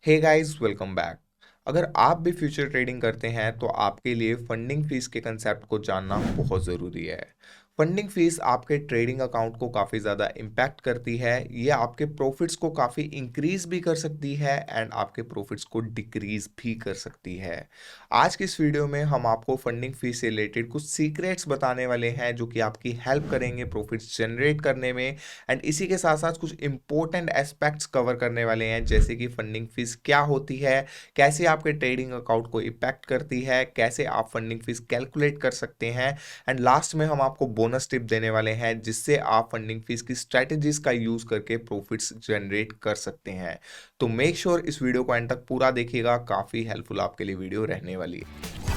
Hey guys, welcome back. अगर आप भी फ्यूचर ट्रेडिंग करते हैं तो आपके लिए फंडिंग फीस के कंसेप्ट को जानना बहुत ज़रूरी है। फंडिंग फीस आपके ट्रेडिंग अकाउंट को काफ़ी ज़्यादा इम्पैक्ट करती है। ये आपके प्रॉफिट्स को काफ़ी इंक्रीज भी कर सकती है एंड आपके प्रॉफिट्स को डिक्रीज भी कर सकती है। आज की इस वीडियो में हम आपको फंडिंग फीस से रिलेटेड कुछ सीक्रेट्स बताने वाले हैं जो कि आपकी हेल्प करेंगे प्रॉफिट्स जनरेट करने में। एंड इसी के साथ साथ कुछ इंपॉर्टेंट एस्पेक्ट्स कवर करने वाले हैं, जैसे कि फंडिंग फीस क्या होती है, कैसे आपके ट्रेडिंग अकाउंट को इम्पैक्ट करती है, कैसे आप फंडिंग फीस कैलकुलेट कर सकते हैं। एंड लास्ट में हम आपको बोनस टिप देने वाले हैं जिससे आप फंडिंग फीस की स्ट्रेटजीज का यूज करके प्रॉफिट्स जनरेट कर सकते हैं। तो मेक श्योर इस वीडियो को एंड तक पूरा देखिएगा, काफी हेल्पफुल आपके लिए वीडियो रहने वाली है।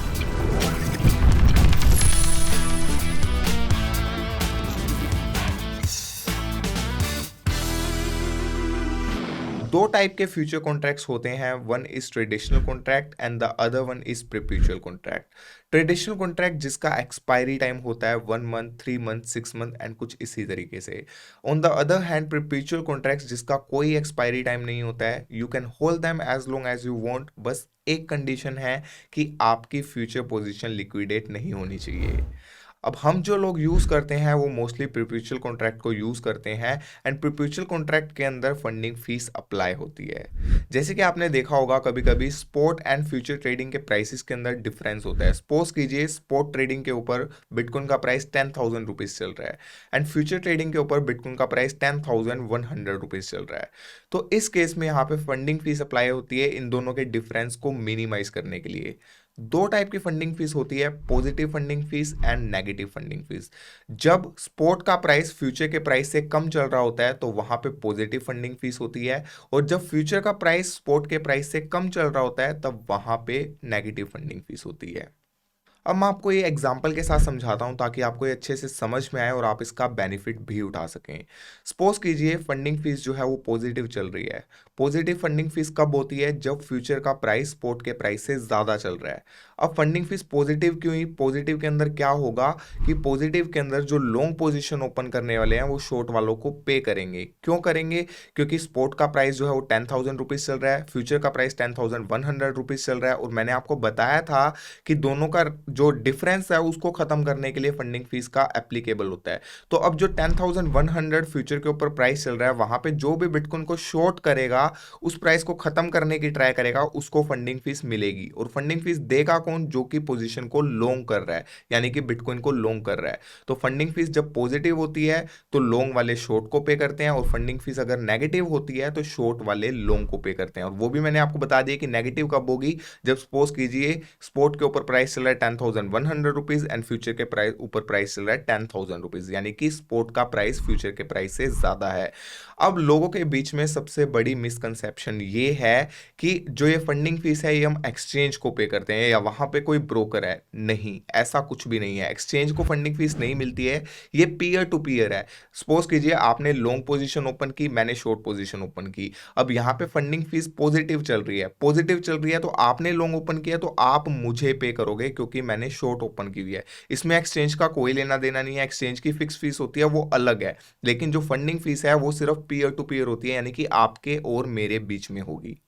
दो टाइप के फ्यूचर कॉन्ट्रैक्ट्स होते हैं, one is traditional contract and the other one is perpetual contract. Traditional contract जिसका एक्सपायरी टाइम होता है 1 मंथ, 3 मंथ, 6 मंथ एंड कुछ इसी तरीके से। On the other hand perpetual contracts जिसका कोई एक्सपायरी टाइम नहीं होता है, you can hold them as long as you want. बस एक कंडीशन है कि आपकी फ्यूचर पोजीशन लिक्विडेट नहीं होनी चाहिए। अब हम जो लोग यूज़ करते हैं वो मोस्टली परपेचुअल कॉन्ट्रैक्ट को यूज़ करते हैं एंड परपेचुअल कॉन्ट्रैक्ट के अंदर फंडिंग फीस अप्लाई होती है। जैसे कि आपने देखा होगा कभी कभी स्पॉट एंड फ्यूचर ट्रेडिंग के प्राइसेस के अंदर डिफरेंस होता है। सपोज कीजिए स्पॉट ट्रेडिंग के ऊपर बिटकॉइन का प्राइस 10,000 रुपीज़ चल रहा है एंड फ्यूचर ट्रेडिंग के ऊपर बिटकॉइन का प्राइस 10,100 रुपीज़ चल रहा है। तो इस केस में यहाँ पे फंडिंग फीस अप्लाई होती है इन दोनों के डिफरेंस को मिनिमाइज करने के लिए। दो टाइप की फंडिंग फीस होती है, positive funding fees and negative funding fees. जब स्पॉट का प्राइस फ्यूचर के प्राइस से कम चल रहा होता है तो वहां पे पॉजिटिव फंडिंग फीस होती है, और जब फ्यूचर का प्राइस स्पॉट के प्राइस से कम चल रहा होता है तब वहां पे नेगेटिव फंडिंग फीस होती है। अब मैं आपको ये एग्जाम्पल के साथ समझाता हूँ ताकि आपको ये अच्छे से समझ में आए और आप इसका बेनिफिट भी उठा सकें। सपोज कीजिए फंडिंग फीस जो है वो पॉजिटिव चल रही है। पॉजिटिव फंडिंग फीस कब होती है? जब फ्यूचर का प्राइस स्पॉट के प्राइस से ज़्यादा चल रहा है। अब फंडिंग फीस पॉजिटिव क्यों हुई? पॉजिटिव के अंदर क्या होगा कि पॉजिटिव के अंदर जो लॉन्ग पोजीशन ओपन करने वाले हैं वो शॉर्ट वालों को पे करेंगे। क्यों करेंगे? क्योंकि स्पॉट का प्राइस जो है वो 10,000 रुपीज़ चल रहा है, फ्यूचर का प्राइस 10,100 रुपीज़ चल रहा है, और मैंने आपको बताया था कि दोनों का जो डिफरेंस है उसको खत्म करने के लिए फंडिंग फीस का एप्लीकेबल होता है। तो अब जो 10,100 फ्यूचर के ऊपर प्राइस चल रहा है वहां पे जो भी बिटकॉइन को शॉर्ट करेगा, उस प्राइस को खत्म करने की ट्राई करेगा, उसको फंडिंग फीस मिलेगी। और फंडिंग फीस देगा कौन? जो कि पोजीशन को लॉन्ग कर रहा है, यानी कि बिटकॉइन को लॉन्ग कर रहा है। तो फंडिंग फीस जब पॉजिटिव होती है तो लॉन्ग वाले शॉर्ट को पे करते हैं, और फंडिंग फीस अगर नेगेटिव होती है तो शॉर्ट वाले लॉन्ग को पे करते हैं। और वो भी मैंने आपको बता दिया कि नेगेटिव कब होगी? जब सपोज कीजिए स्पोर्ट के ऊपर प्राइस चल रहा है 10,100 रुपीज एंड फ्यूचर के प्राइस ऊपर प्राइस चल रहा है 10,000 रुपीज, यानी कि स्पोर्ट का प्राइस फ्यूचर के प्राइस से ज्यादा है। अब लोगों के बीच में सबसे बड़ी मिसकंसेप्शन ये है कि जो ये फंडिंग फीस है ये हम एक्सचेंज को पे करते हैं या वहां पे कोई ब्रोकर है। नहीं, ऐसा कुछ भी नहीं है। एक्सचेंज को फंडिंग फीस नहीं मिलती है, ये पीयर टू पीयर है। सपोज कीजिए आपने लॉन्ग पोजीशन ओपन की, मैंने शॉर्ट पोजीशन ओपन की। अब यहाँ पे फंडिंग फीस पॉजिटिव चल रही है, पॉजिटिव चल रही है तो आपने लॉन्ग ओपन किया तो आप मुझे पे करोगे क्योंकि मैंने शॉर्ट ओपन की हुई है। इसमें एक्सचेंज का कोई लेना देना नहीं है। एक्सचेंज की फिक्स फीस होती है, वो अलग है। लेकिन जो फंडिंग फीस है वो सिर्फ पीयर टू पीयर होती है, यानी कि आपके और मेरे बीच में होगी।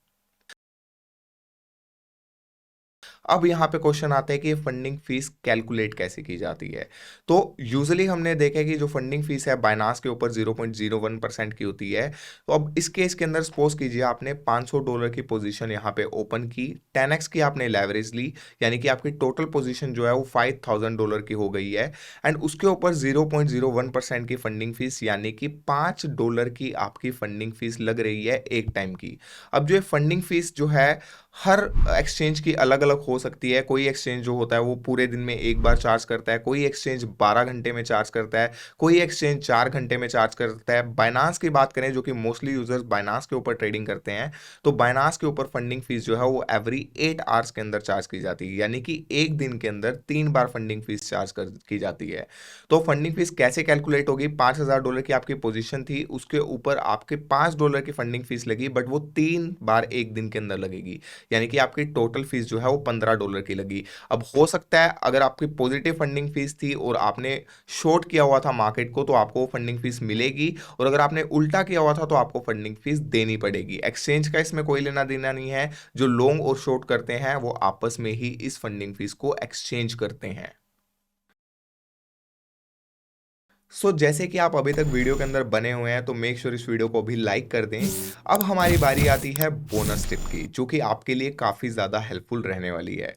अब यहाँ पे क्वेश्चन आता है कि फंडिंग फीस कैलकुलेट कैसे की जाती है। तो यूजुअली हमने देखा है कि जो फंडिंग फीस है बाइनांस के ऊपर 0.01% की होती है। तो अब इस केस के अंदर सपोज कीजिए आपने $500 की पोजीशन यहाँ पे ओपन की, 10x की आपने लेवरेज ली, यानी कि आपकी टोटल पोजीशन जो है वो $5,000 की हो गई है। एंड उसके ऊपर 0.01% की फंडिंग फीस, यानी कि $5 की आपकी फंडिंग फीस लग रही है एक टाइम की। अब जो फंडिंग फीस जो है हर एक्सचेंज की अलग अलग हो सकती है। कोई एक्सचेंज जो होता है वो पूरे दिन में एक बार चार्ज करता है, कोई एक्सचेंज 12 घंटे में चार्ज करता है, कोई एक्सचेंज 4 घंटे में चार्ज करता है। बाइनांस की बात करें, जो कि मोस्टली यूजर्स बाइनांस के ऊपर ट्रेडिंग करते हैं, तो बाइनांस के ऊपर फंडिंग फीस जो है वो एवरी 8 आवर्स के अंदर चार्ज की जाती है, यानी कि एक दिन के अंदर 3 बार फंडिंग फीस चार्ज की जाती है। तो फंडिंग फीस कैसे कैलकुलेट होगी? $5,000 की आपकी पोजीशन थी, उसके ऊपर आपके $5 की फंडिंग फीस लगी, बट वो 3 बार एक दिन के अंदर लगेगी, यानी कि आपकी टोटल फीस जो है वो $15 की लगी। अब हो सकता है अगर आपकी पॉजिटिव फंडिंग फीस थी और आपने शॉर्ट किया हुआ था मार्केट को, तो आपको वो फंडिंग फीस मिलेगी, और अगर आपने उल्टा किया हुआ था तो आपको फंडिंग फीस देनी पड़ेगी। एक्सचेंज का इसमें कोई लेना देना नहीं है। जो लॉन्ग और शॉर्ट करते हैं वो आपस में ही इस फंडिंग फीस को एक्सचेंज करते हैं। जैसे कि आप अभी तक वीडियो के अंदर बने हुए हैं, तो मेक श्योर इस वीडियो को अभी लाइक कर दें। अब हमारी बारी आती है बोनस टिप की, जो कि आपके लिए काफ़ी ज़्यादा हेल्पफुल रहने वाली है।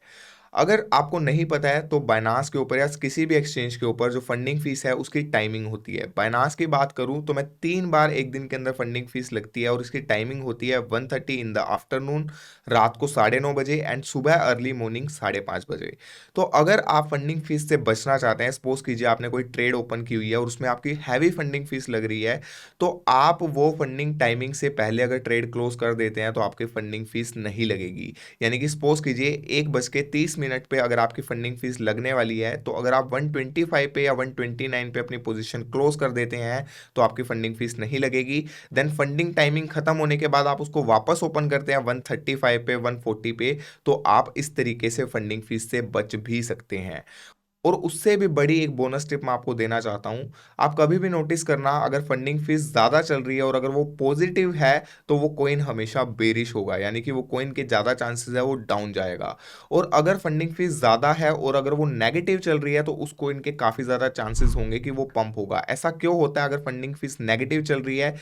अगर आपको नहीं पता है तो बायनांस के ऊपर या किसी भी एक्सचेंज के ऊपर जो फंडिंग फीस है उसकी टाइमिंग होती है। बायनांस की बात करूं तो मैं 3 बार एक दिन के अंदर फंडिंग फीस लगती है, और इसकी टाइमिंग होती है 1:30 इन द आफ्टरनून, रात को 9:30 बजे, एंड सुबह अर्ली मॉर्निंग 5:30 बजे। तो अगर आप फंडिंग फीस से बचना चाहते हैं, सपोज कीजिए आपने कोई ट्रेड ओपन की हुई है और उसमें आपकी हैवी फंडिंग फीस लग रही है, तो आप वो फंडिंग टाइमिंग से पहले अगर ट्रेड क्लोज कर देते हैं तो आपकी फंडिंग फीस नहीं लगेगी। यानी कि सपोज कीजिए 1:30 पे अगर आपकी फंडिंग फीस लगने वाली है, तो अगर आप 125 पे या 129 पे अपनी पोजीशन क्लोज कर देते हैं तो आपकी फंडिंग फीस नहीं लगेगी। देन फंडिंग टाइमिंग खत्म होने के बाद आप उसको वापस ओपन करते हैं 135 पे, 140 पे, तो आप इस तरीके से फंडिंग फीस से बच भी सकते हैं। और उससे भी बड़ी एक बोनस टिप मैं आपको देना चाहता हूं। आप कभी भी नोटिस करना, अगर फंडिंग फीस ज्यादा चल रही है और अगर वो पॉजिटिव है, तो वो कॉइन हमेशा बेरिश होगा, यानी कि वो कॉइन के ज्यादा चांसेस है वो डाउन जाएगा। और अगर फंडिंग फीस ज्यादा है और अगर वो नेगेटिव चल रही है, तो उस कॉइन के काफी ज्यादा चांसेस होंगे कि वो पंप होगा। ऐसा क्यों होता है? अगर फंडिंग फीस नेगेटिव चल रही है,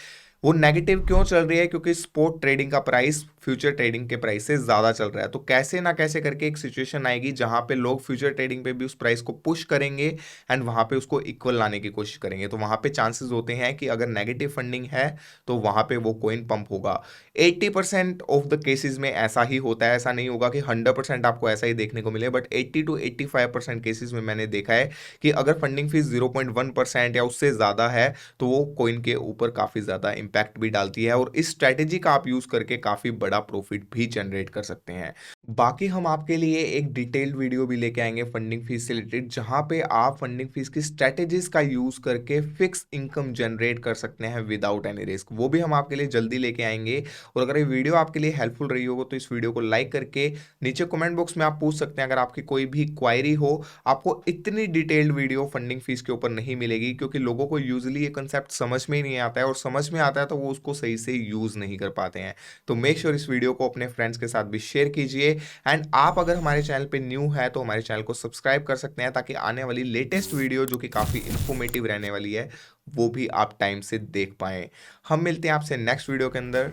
वो नेगेटिव क्यों चल रही है? क्योंकि स्पॉट ट्रेडिंग का प्राइस फ्यूचर ट्रेडिंग के प्राइस से ज्यादा चल रहा है। तो कैसे ना कैसे करके एक सिचुएशन आएगी जहां पे लोग फ्यूचर ट्रेडिंग पे भी उस प्राइस को पुश करेंगे एंड वहां पे उसको इक्वल लाने की कोशिश करेंगे। तो वहां पे चांसेस होते हैं कि अगर नेगेटिव फंडिंग है तो वहां पे वो कोइन पंप होगा। 80% ऑफ द केसेस में ऐसा ही होता है। ऐसा नहीं होगा कि 100% आपको ऐसा ही देखने को मिले, बट 80 to 85% केसेस में मैंने देखा है कि अगर फंडिंग फीस 0.1% या उससे ज्यादा है, तो वो कोइन के ऊपर काफी ज्यादा इंपैक्ट भी डालती है, और इस स्ट्रेटेजी का आप यूज करके काफी बड़ा प्रॉफिट भी जनरेट कर सकते हैं। बाकी हम आपके लिए एक डिटेल्ड वीडियो भी लेके आएंगे फंडिंग फीस से रिलेटेड, जहां पे आप फंडिंग फीस की स्ट्रेटेजीज का यूज करके फिक्स इनकम जनरेट कर सकते हैं विदाउट एनी रिस्क। वो भी हम आपके लिए जल्दी लेके आएंगे। और अगर ये वीडियो आपके लिए हेल्पफुल रही होगा तो इस वीडियो को लाइक करके नीचे कमेंट बॉक्स में आप पूछ सकते हैं अगर आपकी कोई भी क्वायरी हो। आपको इतनी डिटेल्ड वीडियो फंडिंग फीस के ऊपर नहीं मिलेगी, क्योंकि लोगों को यूजली ये कंसेप्ट समझ में ही नहीं आता है, और समझ में आता है तो वो उसको सही से यूज नहीं कर पाते हैं। तो मेक श्योर इस वीडियो को अपने फ्रेंड्स के साथ भी शेयर कीजिए। एंड आप अगर हमारे चैनल पे न्यू है तो हमारे चैनल को सब्सक्राइब कर सकते हैं, ताकि आने वाली लेटेस्ट वीडियो जो कि काफ़ी इंफॉर्मेटिव रहने वाली है वो भी आप टाइम से देख पाएं। हम मिलते हैं आपसे नेक्स्ट वीडियो के अंदर।